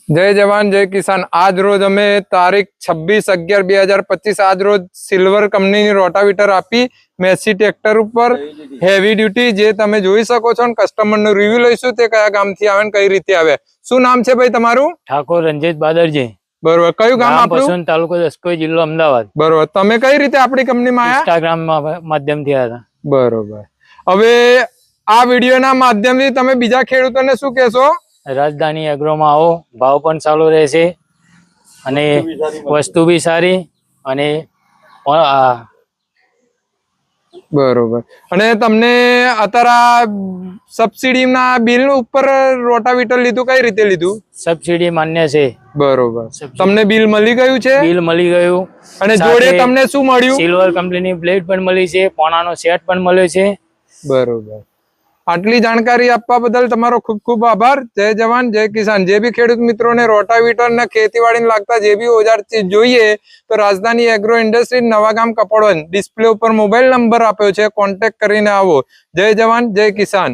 જય જવાન જય કિસાન। આજ રોજ અમે તારીખ 26/11/2025 આજ રોજ સિલ્વર કંપનીની રોટાવીટર આપી મેસી ટ્રેક્ટર ઉપર હેવી ડ્યુટી, જે તમે જોઈ શકો છો। કસ્ટમરનો રિવ્યુ લઈશું, તે કયા ગામથી આવે ને કઈ રીતે આવે। શું નામ છે ભાઈ તમારું? ઠાકોર રંજીત બાદરજી। બરોબર, કયું ગામ આપણું? તાલુકો દસકોઈ, જિલ્લો અમદાવાદ। બરોબર, તમે કઈ રીતે આપણી કંપનીમાં આયા? ઇન્સ્ટાગ્રામ માધ્યમથી આવ્યા હતા। બરોબર, હવે આ વિડીયોના માધ્યમથી તમે બીજા ખેડૂતોને શું કહેશો? રાજધાની એગ્રોમાં આવો, ભાવ પણ ચાલુ રહેશે અને વસ્તુ બી સારી અને બરોબર। અને તમને અત્યારે સબસિડીના બિલ ઉપર રોટાવીટર લીધું, કઈ રીતે લીધું? સબસિડી માન્ય છે। બરોબર, તમને બિલ મળી ગયું છે? બિલ મળી ગયું અને જોડે તમને શું મળ્યું? સિલ્વર કંપનીની પ્લેટ પણ મળી છે, પોણાનો સેટ પણ મળ્યો છે। બરોબર, આટલી જાણકારી આપવા બદલ તમારો ખૂબ ખૂબ આભાર। જય જવાન જય કિસાન। જે બી ખેડૂત મિત્રોને રોટાવીટર ને ખેતીવાડીને લાગતા જે બી ઓજાર જોઈએ તો રાજધાની agro industry, Navagam, Kapadvanj, display ઉપર મોબાઈલ નંબર આપ્યો છે, કોન્ટેક્ટ કરીને આવો। જય જવાન જય કિસાન।